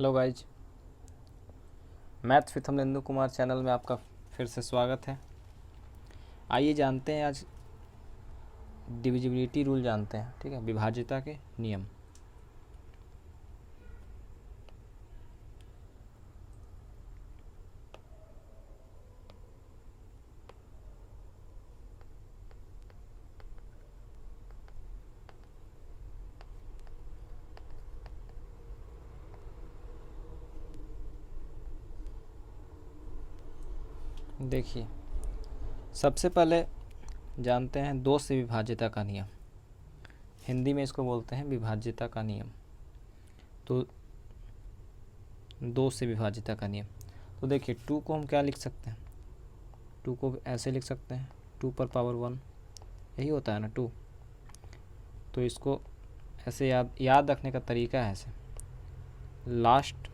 Hello guys, maths with Amarindu Kumar channel में आपका फिर से स्वागत है। आइए जानते हैं आज डिविजिबिलिटी रूल जानते हैं। ठीक है, विभाज्यता के नियम। देखिए, सबसे पहले जानते हैं दो से विभाज्यता का नियम। हिंदी में इसको बोलते हैं विभाज्यता का नियम। तो दो से विभाज्यता का नियम। तो देखिए, टू को हम क्या लिख सकते हैं? टू को ऐसे लिख सकते हैं, 2^1, यही होता है ना 2। तो इसको ऐसे याद रखने का तरीका है ऐसे, लास्ट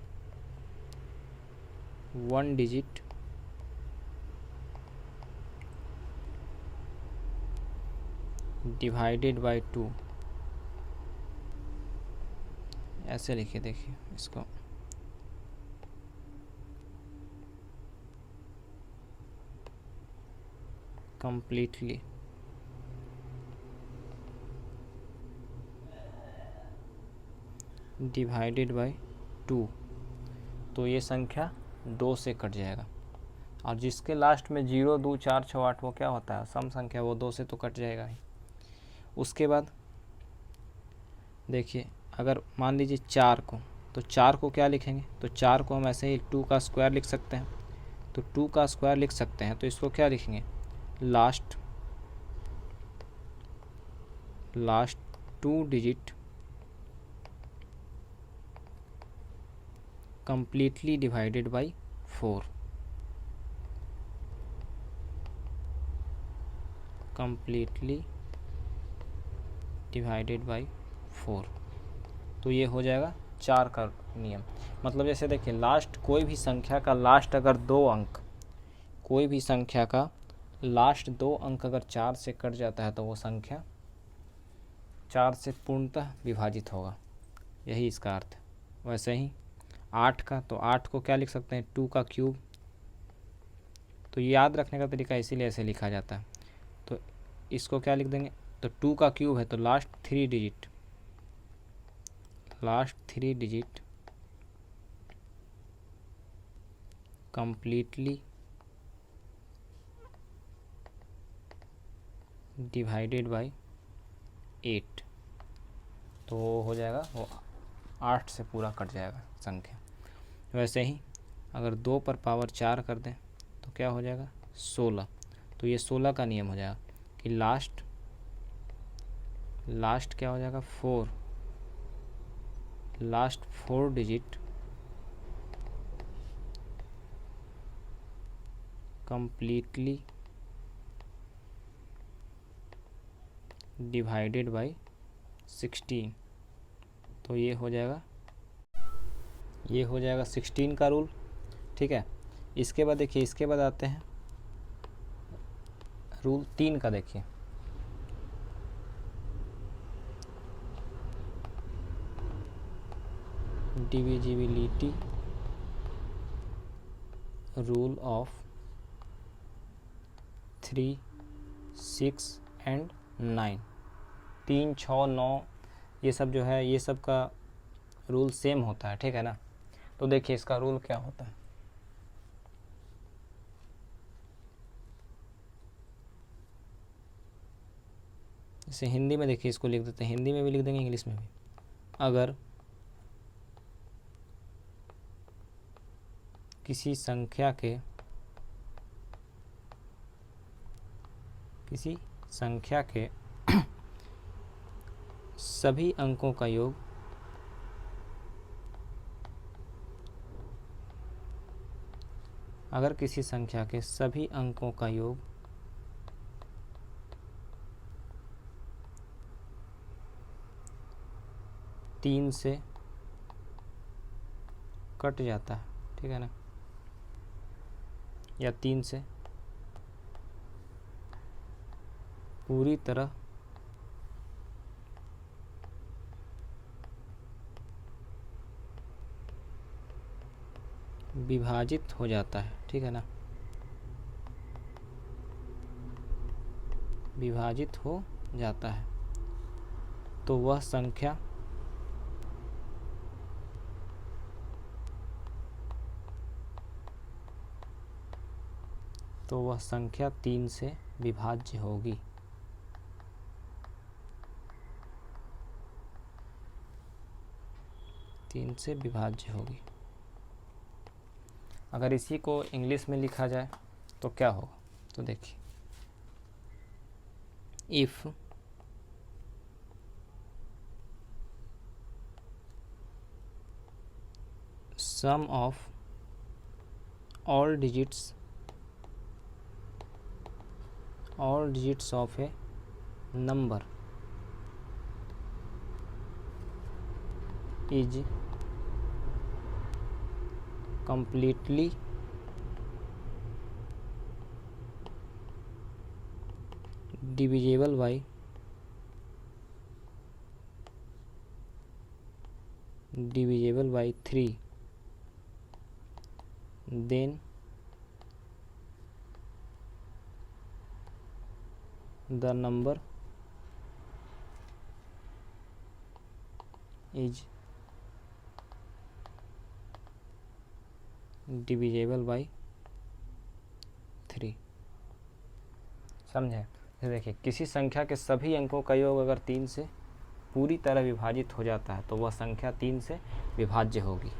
1 डिजिट डिवाइडेड बाय 2, ऐसे लिखिए। देखिए इसको, कंप्लीटली डिवाइडेड बाय 2। तो ये संख्या 2 से कट जाएगा। और जिसके लास्ट में 0, 2, 4, 6, 8 वो क्या होता है? सम संख्या, वो 2 से तो कट जाएगा ही। उसके बाद देखिए, अगर मान लीजिए 4 को, तो 4 को क्या लिखेंगे? तो 4 को हम ऐसे ही 2 का स्क्वायर लिख सकते हैं। तो 2 का स्क्वायर लिख सकते हैं, तो इसको क्या लिखेंगे? Last 2 digit completely divided by 4। Completely divided by 4। तो ये हो जाएगा 4 का नियम। मतलब जैसे देखिए, लास्ट कोई भी संख्या का लास्ट अगर 2 अंक, कोई भी संख्या का लास्ट 2 अंक अगर 4 से कट जाता है तो वो संख्या 4 से पूर्णतः विभाजित होगा। यही इसका अर्थ है। वैसे ही 8 का, तो 8 को क्या लिख सकते हैं? 2 का क्यूब। तो याद रखने का तरीका इसीलिए ऐसे लिखा जाता है। तो इसको क्या लिख देंगे? तो 2 का क्यूब है तो last 3 digit completely divided by 8। तो हो जाएगा, वो 8 से पूरा कट जाएगा संख्या। वैसे ही अगर 2 पर पावर 4 कर दें तो क्या हो जाएगा? 16। तो ये 16 का नियम हो जाएगा कि लास्ट क्या हो जाएगा? 4, last 4 digit completely divided by 16। तो ये हो जाएगा 16 का रूल। ठीक है, इसके बाद देखिए, इसके बाद आते हैं रूल 3 का। देखिए, डिविजिबिलिटी रूल ऑफ 3, 6 एंड 9। 3, 6, 9 ये सब जो है, ये सब का रूल सेम होता है। ठीक है ना? तो देखिए इसका रूल क्या होता है। जैसे हिंदी में देखिए, इसको लिख देते हैं, हिंदी में भी लिख देंगे, इंग्लिश में भी। अगर किसी संख्या के सभी अंकों का योग अगर किसी संख्या के सभी अंकों का योग 3 से कट जाता है, ठीक है ना, या 3 से पूरी तरह विभाजित हो जाता है, ठीक है ना, विभाजित हो जाता है, तो वह संख्या तो वह संख्या 3 से विभाज्य होगी। तीन से विभाज्य होगी। अगर इसी को इंग्लिश में लिखा जाए तो क्या होगा, तो देखिए, if sum of all digits of a number is completely divisible by 3, then the number is divisible by 3। समझे? देखिए, किसी संख्या के सभी अंकों का योग अगर 3 से पूरी तरह विभाजित हो जाता है तो वह संख्या 3 से विभाज्य होगी।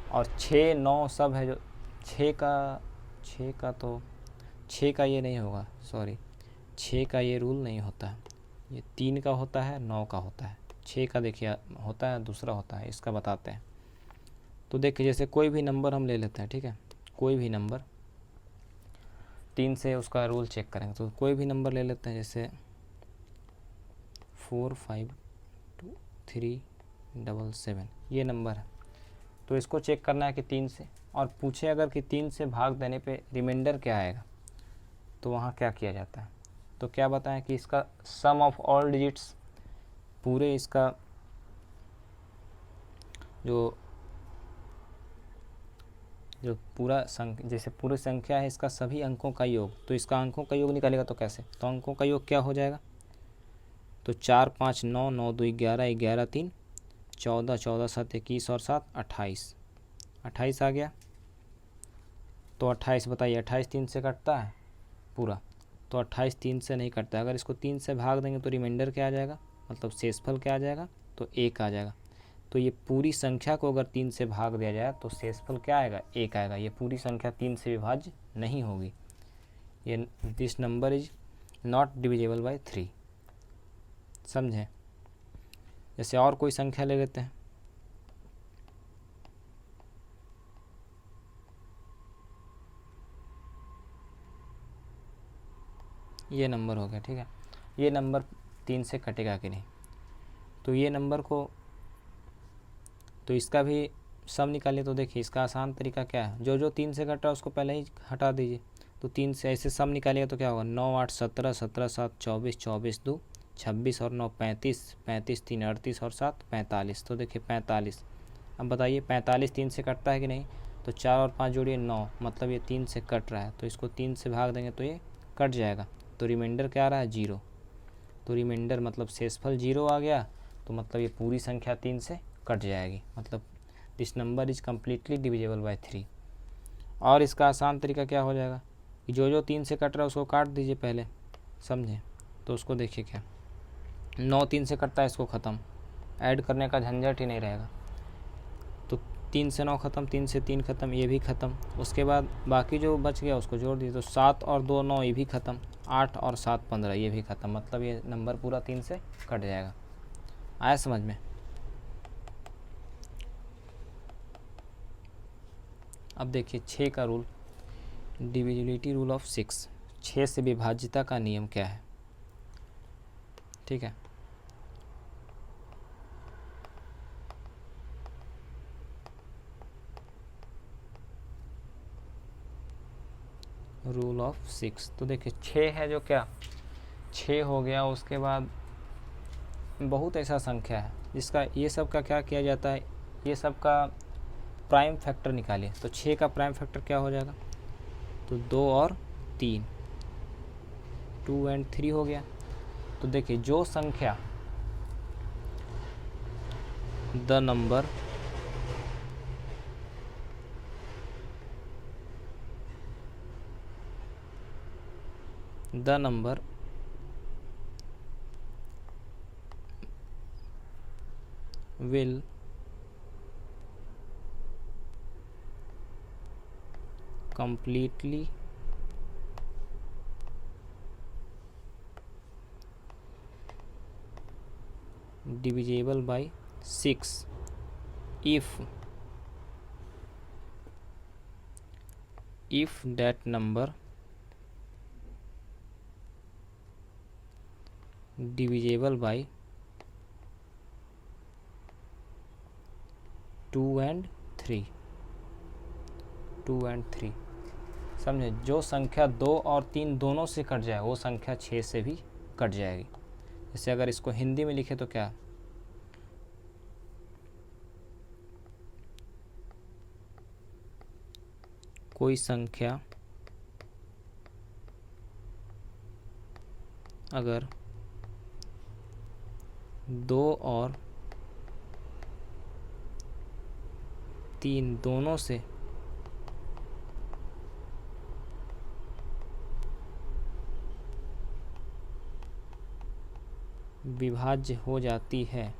और 6, 9 सब है, जो 6 का ये नहीं होगा, सॉरी, 6 का ये रूल नहीं होता है, ये 3 का होता है, 9 का होता है। 6 का देखिए होता है, दूसरा होता है, इसका बताते हैं। तो देखिए, जैसे कोई भी नंबर हम ले लेते हैं, ठीक है, कोई भी नंबर 3 से उसका रूल चेक करेंगे। तो कोई भी नंबर ले लेते हैं, जैसे 452377, ये नंबर है। तो इसको चेक करना है कि 3 से, और पूछे अगर कि 3 से भाग देने पे रिमाइंडर क्या आएगा, तो वहाँ क्या किया जाता है। तो क्या बताएं कि इसका सम ऑफ ऑल डिजिट्स, पूरे इसका जो पूरा जैसे पूरी संख्या है, इसका सभी अंकों का योग, तो इसका अंकों का योग निकालेगा तो कैसे, तो अंकों का योग क्या हो जाएगा, तो 4 5 9 9 2 11 11 3 14 14 7 21 और 7 28 28 आ गया। तो 28 बताइए, 28 3 से कटता है पूरा, तो 28 3 से नहीं कटता है। अगर इसको 3 से भाग देंगे तो रिमाइंडर क्या आ जाएगा, मतलब शेषफल क्या आ जाएगा, तो 1 आ जाएगा। तो ये पूरी संख्या को अगर 3 से भाग दिया जाए तो शेषफल क्या आएगा, 1 आएगा। ये पूरी संख्या 3 से विभाज्य नहीं होगी। ये this number is not divisible by 3। समझे? जैसे और कोई संख्या ले लेते हैं, ये नंबर हो गया, ठीक है, ये नंबर 3 से कटेगा कि नहीं, तो ये नंबर को, तो इसका भी सम निकालिए। तो देखिए, इसका आसान तरीका क्या है, जो जो 3 से कट रहा है उसको पहले ही हटा दीजिए। तो 3 से ऐसे सम निकालिएगा तो क्या होगा, 9 8 17 17 7 24 24 2 26 और 9 35 35 3 38 और 7 45। तो देखिए 45। अब बताइए 45 3 से कटता है कि नहीं, तो 4 और 5 जोड़िए 9, मतलब ये 3 से कट रहा है, तो इसको 3 से भाग देंगे तो ये कट जाएगा। तो रिमाइंडर क्या आ रहा है, 0। तो रिमाइंडर मतलब शेषफल 0 आ गया, तो मतलब ये पूरी संख्या 3 से कट जाएगी, मतलब this number is completely divisible by 3। और इसका आसान तरीका क्या हो जाएगा कि जो जो 3 से कट रहा है उसको काट दीजिए पहले, समझे। तो उसको देखिए, क्या 9 3 से कटता है, इसको ख़त्म, ऐड करने का झंझट ही नहीं रहेगा। तो 3 से 9 ख़त्म, 3 से 3 ख़त्म, ये भी ख़त्म। उसके बाद बाकी जो बच गया उसको जोड़ दीजिए, तो 7 और 2 9, ये भी ख़त्म। 8 और 7 15, ये भी ख़त्म, मतलब ये नंबर पूरा 3 से कट जाएगा। आया समझ में? अब देखिए 6 का रूल, डिविजिबिलिटी रूल ऑफ 6, 6 से विभाज्यता का नियम क्या है, ठीक है। रूल ऑफ 6, तो देखिए 6 है जो क्या, 6 हो गया। उसके बाद बहुत ऐसा संख्या है जिसका ये सब का क्या किया जाता है, ये सब का प्राइम फैक्टर निकालिए। तो 6 का प्राइम फैक्टर क्या हो जाएगा, तो 2 और 3, 2 एंड 3 हो गया। तो देखिए जो संख्या the number will completely divisible by 6 if that number divisible by 2 and 3, 2 and 3। समझे, जो संख्या 2 और 3 दोनों से कट जाए वो संख्या 6 से भी कट जाएगी। जैसे अगर इसको हिंदी में लिखे तो क्या, कोई संख्या अगर 2 और 3 दोनों से विभाज्य हो जाती है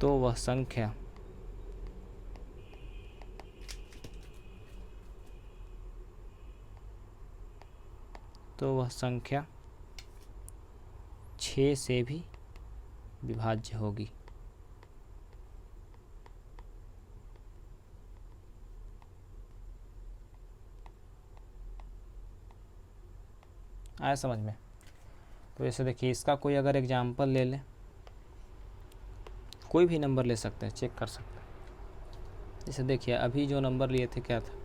तो वह संख्या तो वह संख्या 6 से भी विभाज्य होगी। आया समझ में। तो जैसे देखिए इसका कोई अगर एग्जाम्पल ले लें, कोई भी नंबर ले सकते हैं, चेक कर सकते हैं। जैसे देखिए अभी जो नंबर लिए थे क्या था,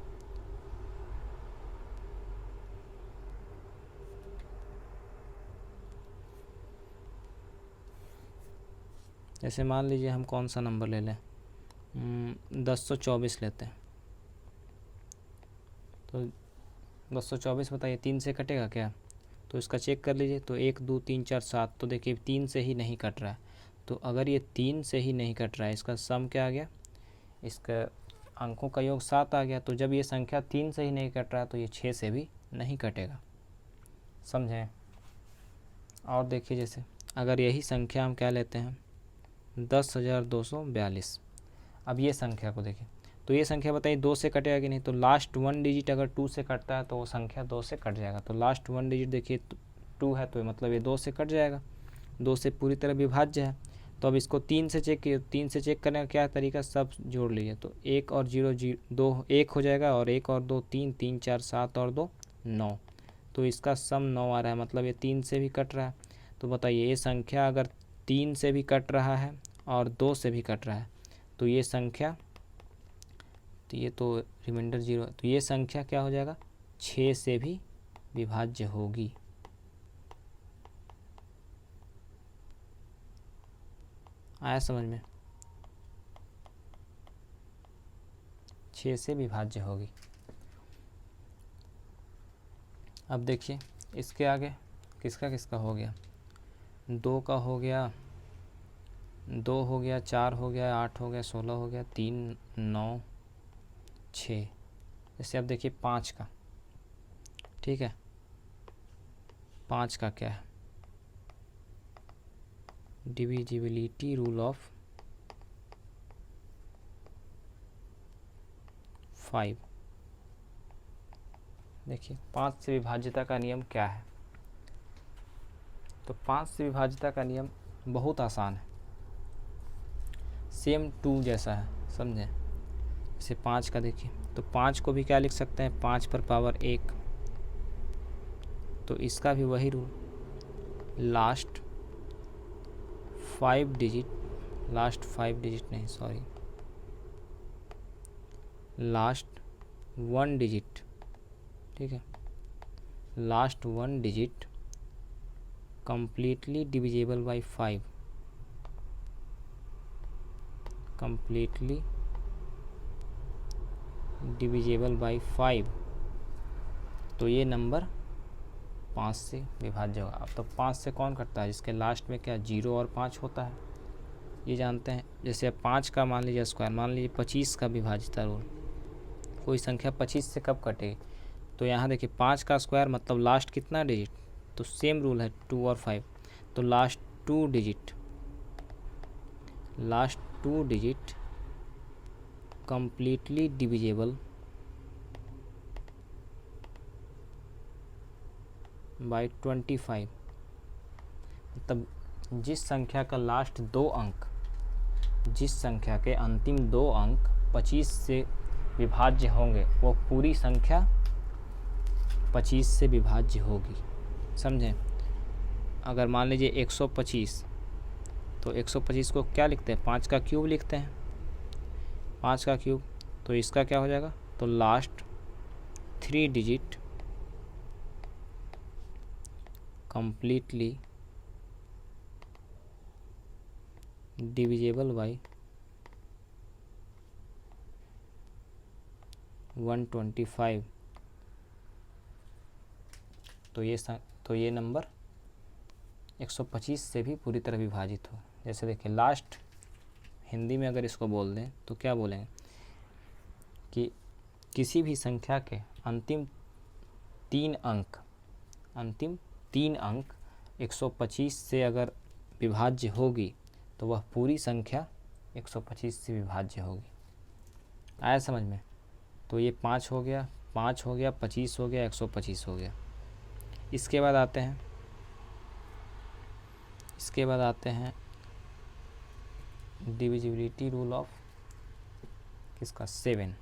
जैसे मान लीजिए हम कौन सा नंबर ले लें, 1024 लेते हैं। तो 1024 बताइए 3 से कटेगा क्या, तो इसका चेक कर लीजिए। तो 1 2 3 4 7, तो देखिए 3 से ही नहीं कट रहा है। तो अगर ये 3 से ही नहीं कट रहा है, इसका सम क्या आ गया, इसका अंकों का योग 7 आ गया। तो जब ये संख्या 3 से ही नहीं कट रहा है तो ये 6 से भी नहीं कटेगा। समझें। और देखिए जैसे अगर यही संख्या हम क्या लेते हैं, 10,242। अब ये संख्या को देखिए, तो ये संख्या बताइए 2 से कटेगा कि नहीं, तो लास्ट 1 डिजिट अगर 2 से कटता है तो वो संख्या 2 से कट जाएगा। तो लास्ट 1 डिजिट देखिए 2 है, तो मतलब ये 2 से कट जाएगा, 2 से पूरी तरह विभाज्य है। तो अब इसको 3 से चेक किए, 3 से चेक करने का क्या तरीका, सब जोड़ लीजिए। तो 1 और 0 2 1 हो जाएगा, और 1 और 2 3, 3 4 7 और 2 9। तो इसका सम 9 आ रहा है, मतलब ये 3 से भी कट रहा है। तो बताइए ये संख्या अगर 3 से भी कट रहा है और 2 से भी कट रहा है, तो ये संख्या, तो ये तो रिमाइंडर 0 है, तो ये संख्या क्या हो जाएगा, 6 से भी विभाज्य होगी। आया समझ में, 6 से विभाज्य होगी। अब देखिए इसके आगे किसका किसका हो गया, 2 का हो गया, 2 हो गया, 4 हो गया, 8 हो गया, 16 हो गया, 3 9 6। जैसे अब देखिए 5 का, ठीक है, 5 का क्या है, डिविजिबिलिटी रूल ऑफ 5। देखिए 5 से विभाज्यता का नियम क्या है, तो 5 से विभाज्यता का नियम बहुत आसान है, सेम 2 जैसा है, समझें। जैसे 5 का देखिए, तो 5 को भी क्या लिख सकते हैं, 5 पर पावर 1। तो इसका भी वही rule, last 5 digit, last 5 digit नहीं सॉरी, लास्ट 1 डिजिट, ठीक है, last 1 digit completely divisible by 5, completely divisible by 5, तो ये नंबर 5 से विभाज्य होगा। अब तो 5 से कौन कटता है, जिसके लास्ट में क्या 0 और 5 होता है, ये जानते हैं। जैसे 5 का मान लीजिए स्क्वायर, मान लीजिए 25 का विभाज्यता रूल, कोई संख्या 25 से कब कटेगी, तो यहाँ देखिए 5 का स्क्वायर मतलब लास्ट कितना डिजिट, तो सेम रूल है 2 और 5, तो last 2 digit, last 2 digit completely divisible by 25, मतलब जिस संख्या का लास्ट 2 अंक, जिस संख्या के अंतिम 2 अंक 25 से विभाज्य होंगे वो पूरी संख्या 25 से विभाज्य होगी। समझें, अगर मान लीजिए 125, तो 125 को क्या लिखते हैं, 5 का क्यूब लिखते हैं, 5 का क्यूब, तो इसका क्या हो जाएगा, तो last 3 digit completely divisible by 125, तो ये नंबर 125 से भी पूरी तरह विभाजित हो। जैसे देखिए लास्ट, हिंदी में अगर इसको बोल दें तो क्या बोलेंगे कि किसी भी संख्या के अंतिम 3 अंक 125 से अगर विभाज्य होगी तो वह पूरी संख्या 125 से विभाज्य होगी। आया समझ में, तो ये 5 हो गया, 5 हो गया, 25 हो गया, 125 हो गया। इसके बाद आते हैं डिविजिबिलिटी रूल ऑफ किसका, 7,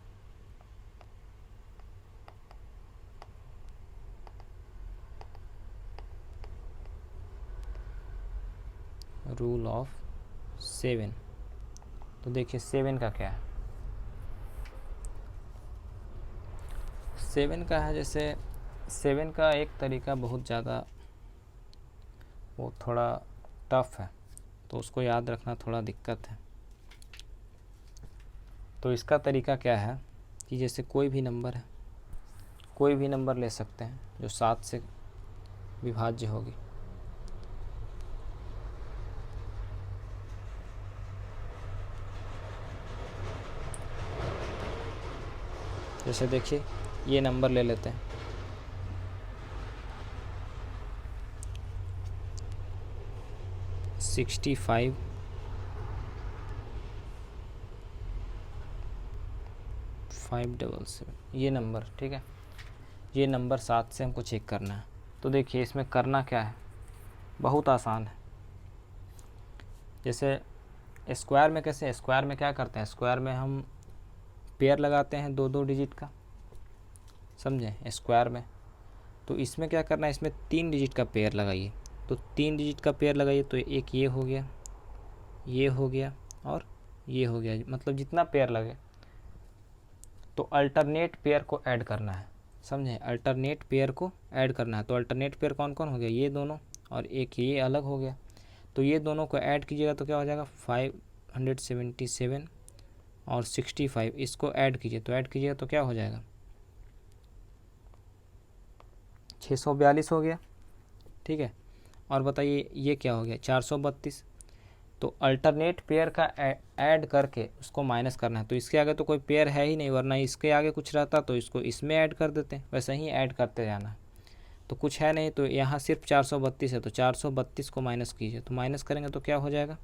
रूल ऑफ 7। तो देखिए 7 का क्या है, 7 का है, जैसे 7 का एक तरीका बहुत ज़्यादा वो थोड़ा टफ है, तो उसको याद रखना थोड़ा दिक्कत है। तो इसका तरीका क्या है कि जैसे कोई भी नंबर है, कोई भी नंबर ले सकते हैं जो 7 से विभाज्य होगी। जैसे देखिए ये नंबर ले लेते हैं, 65 577, ये नंबर, ठीक है। ये नंबर 7 से हमको चेक करना है। तो देखिए इसमें करना क्या है, बहुत आसान है। जैसे स्क्वायर में कैसे, स्क्वायर में क्या करते हैं, स्क्वायर में हम पेयर लगाते हैं 2-2 डिजिट का, समझें, स्क्वायर में। तो इसमें क्या करना है, इसमें 3 डिजिट का पेयर लगाइए। तो 3 डिजिट का पेयर लगाइए तो एक ये हो गया, ये हो गया और ये हो गया, मतलब जितना पेयर लगे तो अल्टरनेट पेयर को ऐड करना है, समझें, अल्टरनेट पेयर को ऐड करना है। तो अल्टरनेट पेयर कौन कौन हो गया, ये दोनों और एक ये अलग हो गया। तो ये दोनों को ऐड कीजिएगा तो क्या हो जाएगा, 577 और 65, इसको ऐड कीजिए, तो ऐड कीजिएगा तो क्या हो जाएगा, 642 हो गया, ठीक है। और बताइए ये क्या हो गया, 432। तो अल्टरनेट पेयर का ऐड करके उसको माइनस करना है। तो इसके आगे तो कोई पेयर है ही नहीं, वरना इसके आगे कुछ रहता तो इसको इसमें ऐड कर देते, वैसे ही ऐड करते जाना है। तो कुछ है नहीं, तो यहाँ सिर्फ 432 है, तो 432 को माइनस कीजिए, तो माइनस करेंगे तो क्या हो जाएगा,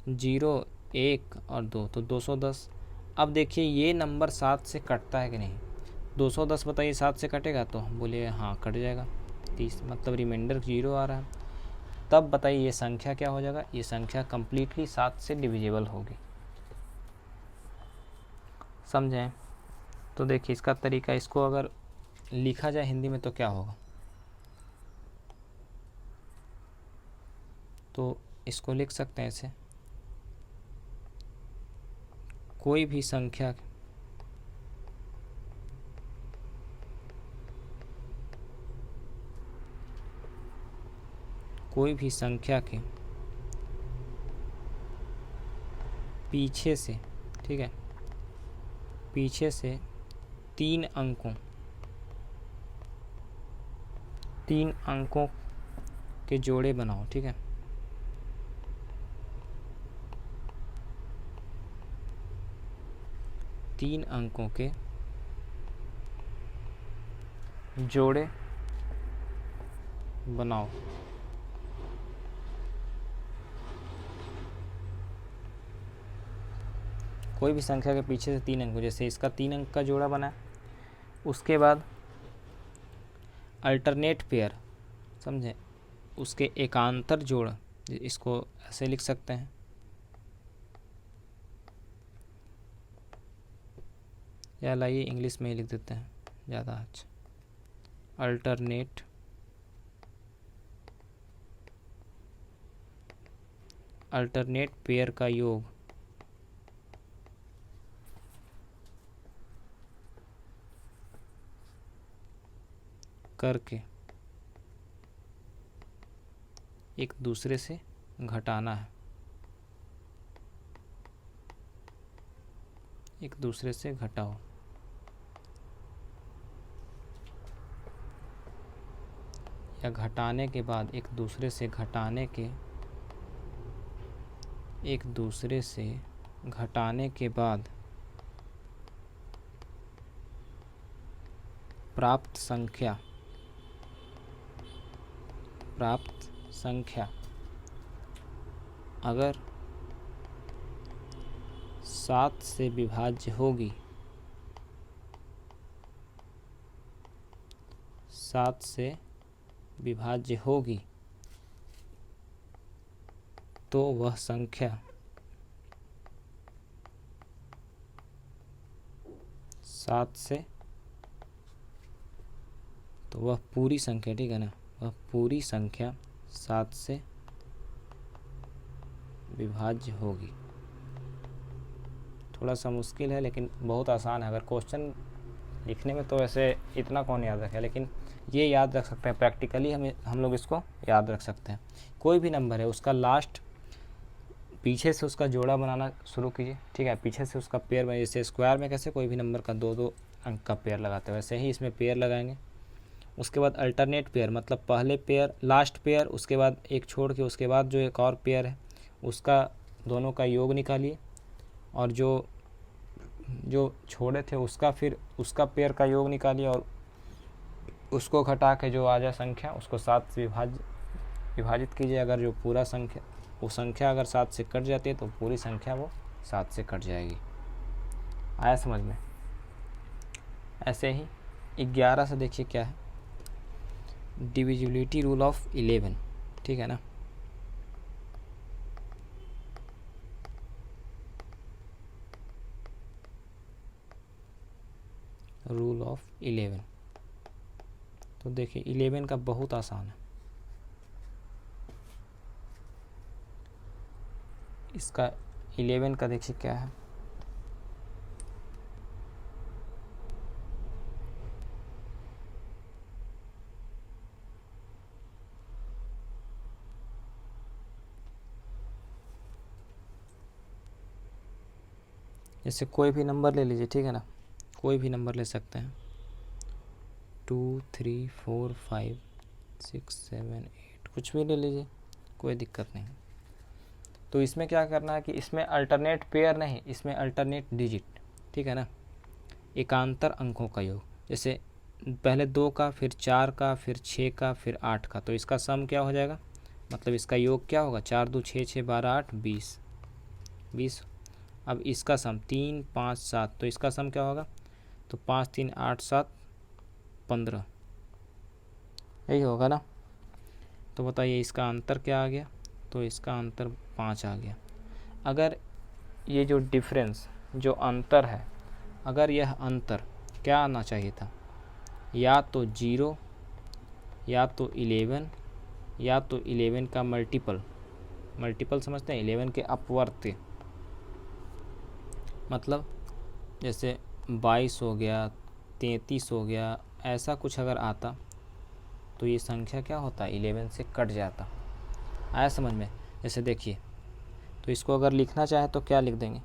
0, 1 और 2, तो 210। अब देखिए ये नंबर 7 से कटता है कि नहीं, 210 बताइए 7 से कटेगा, तो बोलिए हाँ कट जाएगा, 30, मतलब रिमाइंडर 0 आ रहा है। तब बताइए ये संख्या क्या हो जाएगा, ये संख्या कम्प्लीटली 7 से डिविजिबल होगी, समझें। तो देखिए इसका तरीका, इसको अगर लिखा जाए हिंदी में तो क्या होगा, तो इसको लिख सकते हैं ऐसे, कोई भी संख्या कोई भी संख्या के पीछे से, ठीक है, पीछे से 3 अंकों के जोड़े बनाओ, ठीक है। तीन अंकों के जोड़े बनाओ। कोई भी संख्या के पीछे से 3 अंक, जैसे इसका 3 अंक का जोड़ा बना है, उसके बाद अल्टरनेट पेयर, समझे, उसके एकांतर जोड़, इसको ऐसे लिख सकते हैं, या लाइए इंग्लिश में ही लिख देते हैं, ज़्यादा अच्छा। अल्टरनेट पेयर का योग करके एक दूसरे से घटाना है, एक दूसरे से घटाओ। या घटाने के बाद एक दूसरे से घटाने के बाद प्राप्त संख्या अगर 7 से विभाज्य होगी, 7 से विभाज्य होगी, तो वह संख्या 7 से, तो वह पूरी संख्या, ठीक है ना, वह पूरी संख्या 7 से विभाज्य होगी। थोड़ा सा मुश्किल है लेकिन बहुत आसान है। अगर क्वेश्चन लिखने में तो वैसे इतना कौन याद रखे, लेकिन ये याद रख सकते हैं, प्रैक्टिकली हम लोग इसको याद रख सकते हैं। कोई भी नंबर है, उसका लास्ट पीछे से उसका जोड़ा बनाना शुरू कीजिए, ठीक है। पीछे से उसका पेयर, जैसे स्क्वायर में कैसे कोई भी नंबर का 2-2 अंक का पेयर लगाते हैं, वैसे ही इसमें पेयर लगाएंगे। उसके बाद अल्टरनेट पेयर, मतलब पहले पेयर, लास्ट पेयर, उसके बाद एक छोड़ के उसके बाद जो एक और पेयर है उसका दोनों का योग निकालिए, और जो छोड़े थे उसका फिर उसका पेयर का योग निकालिए, और उसको घटा के जो आ जाए संख्या उसको 7 से विभाजित कीजिए। अगर जो पूरा संख्या, वो संख्या अगर 7 से कट जाती है तो पूरी संख्या वो 7 से कट जाएगी। आया समझ में? ऐसे ही 11 से देखिए क्या है, डिविजिबिलिटी रूल ऑफ 11, ठीक है ना। रूल ऑफ 11, तो देखिए 11 का बहुत आसान है। इसका 11 का देखिए क्या है, जैसे कोई भी नंबर ले लीजिए, ठीक है ना, कोई भी नंबर ले सकते हैं, 2 3 4 5 6 7 8, कुछ भी ले लीजिए, कोई दिक्कत नहीं। तो इसमें क्या करना है कि इसमें अल्टरनेट पेयर नहीं, इसमें अल्टरनेट डिजिट, ठीक है ना, एकांतर अंकों का योग। जैसे पहले 2 का, फिर 4 का, फिर 6 का, फिर 8 का, तो इसका सम क्या हो जाएगा, मतलब इसका योग क्या होगा, 4 2 6 6 12 8 20। अब इसका सम 3 5 7, तो इसका सम क्या होगा, तो 5 3 8 7 15, यही होगा ना। तो बताइए इसका अंतर क्या आ गया, तो इसका अंतर 5 आ गया। अगर ये जो डिफरेंस, जो अंतर है, अगर यह अंतर क्या आना चाहिए था, या तो 0, या तो 11, या तो 11 का मल्टीपल समझते हैं, 11 के अपवर्त्य, मतलब जैसे 22 हो गया, 33 हो गया, ऐसा कुछ अगर आता तो ये संख्या क्या होता, 11 से कट जाता। आया समझ में। जैसे देखिए, तो इसको अगर लिखना चाहे तो क्या लिख देंगे,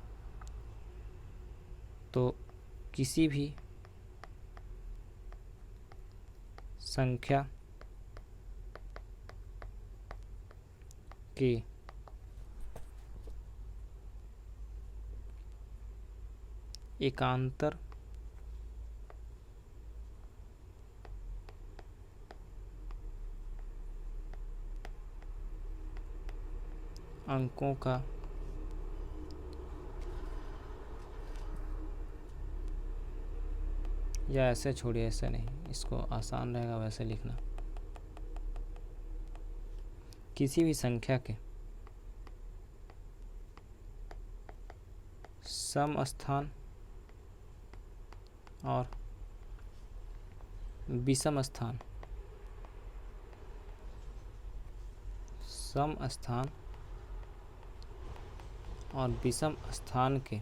तो किसी भी संख्या के एकांतर अंकों का या ऐसे छोड़िए, ऐसे नहीं, इसको आसान रहेगा वैसे लिखना। किसी भी संख्या के सम स्थान और विषम स्थान, सम स्थान और विषम स्थान के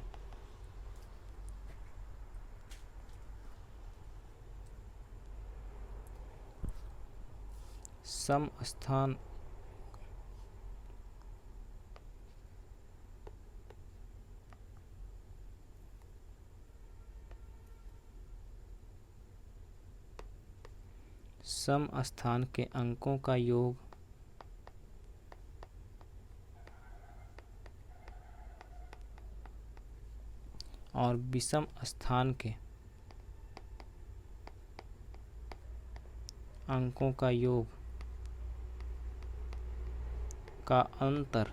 सम स्थान सम स्थान के अंकों का योग और विषम स्थान के अंकों का योग का अंतर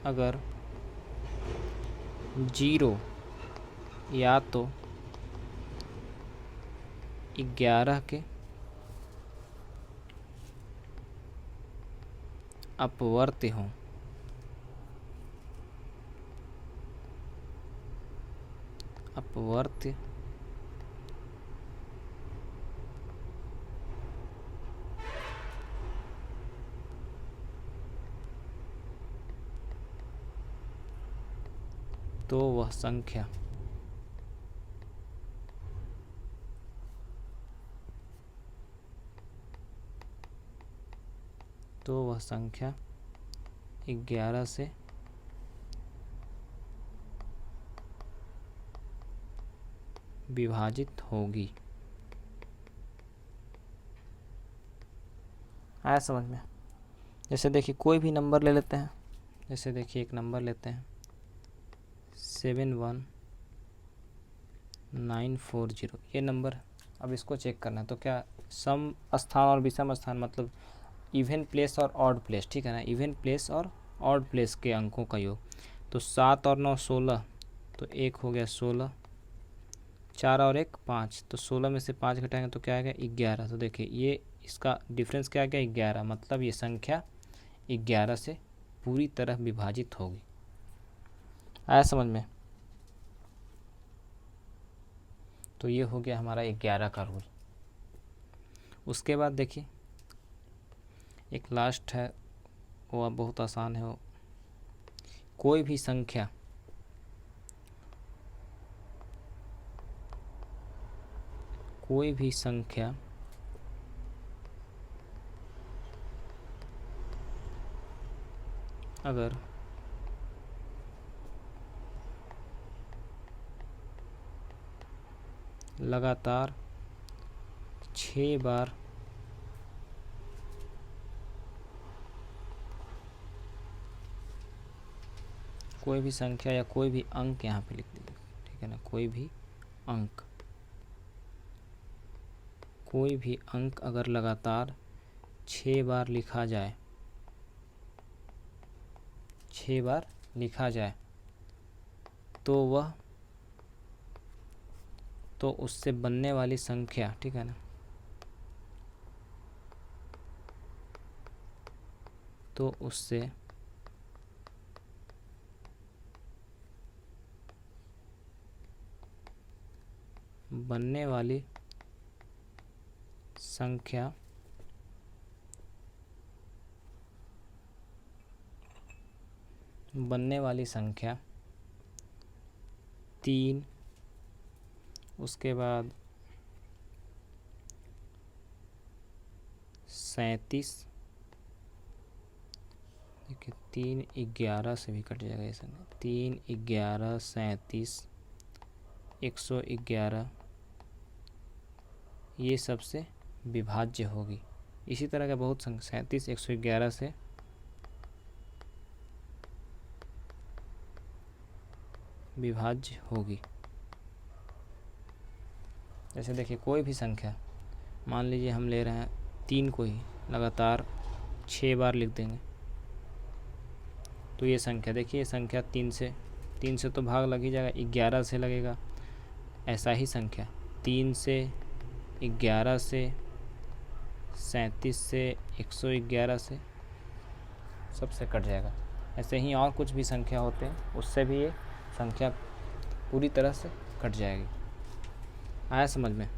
अगर 0 या तो 11 के अपवर्त्य हों अपवर्त्य तो वह संख्या तो वह संख्या 11 से विभाजित होगी। आया समझ में। जैसे देखिए कोई भी नंबर ले लेते हैं, जैसे देखिए एक नंबर लेते हैं 71940, ये नंबर। अब इसको चेक करना है तो क्या सम स्थान और विषम स्थान मतलब इवन प्लेस और ऑड प्लेस, ठीक है ना, इवन प्लेस और ऑड प्लेस के अंकों का योग। तो 7 और 9 16, तो एक हो गया 16, 4 और 1 5, तो 16 में से 5 घटाएंगे तो क्या आएगा 11। तो देखिए ये इसका डिफरेंस क्या आ गया 11, मतलब ये संख्या 11 से पूरी तरह विभाजित होगी। आया समझ में। तो ये हो गया हमारा 11 का रूल। उसके बाद देखिए एक लास्ट है, वो बहुत आसान है। वो कोई भी संख्या अगर लगातार 6 बार कोई भी संख्या या कोई भी अंक, यहाँ पे लिख दीजिए, ठीक है ना, कोई भी अंक अगर लगातार 6 बार लिखा जाए, 6 बार लिखा जाए तो उससे बनने वाली संख्या, ठीक है ना, तो उससे बनने वाली संख्या बनने वाली संख्या 3 उसके बाद 37, देखिए 3 11 से भी कट जाएगा ऐसा नहीं, 3 11 37 111 ये सबसे विभाज्य होगी। इसी तरह का बहुत संख्या 37 111 से विभाज्य होगी। जैसे देखिए कोई भी संख्या, मान लीजिए हम ले रहे हैं 3 को ही लगातार 6 बार लिख देंगे तो ये संख्या, देखिए ये संख्या 3 से तो भाग लग ही जाएगा, 11 से लगेगा। ऐसा ही संख्या 3 से 11 से 37 से 111 से सबसे कट जाएगा। ऐसे ही और कुछ भी संख्या होते हैं उससे भी ये संख्या पूरी तरह से कट जाएगी। आया समझ में?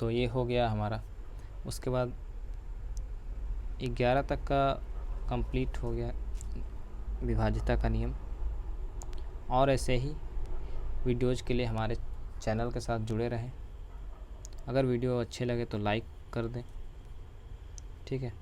तो ये हो गया हमारा। उसके बाद 11 तक का कंप्लीट हो गया विभाज्यता का नियम। और ऐसे ही वीडियोज़ के लिए हमारे चैनल के साथ जुड़े रहें। अगर वीडियो अच्छे लगे तो लाइक कर दें, ठीक है।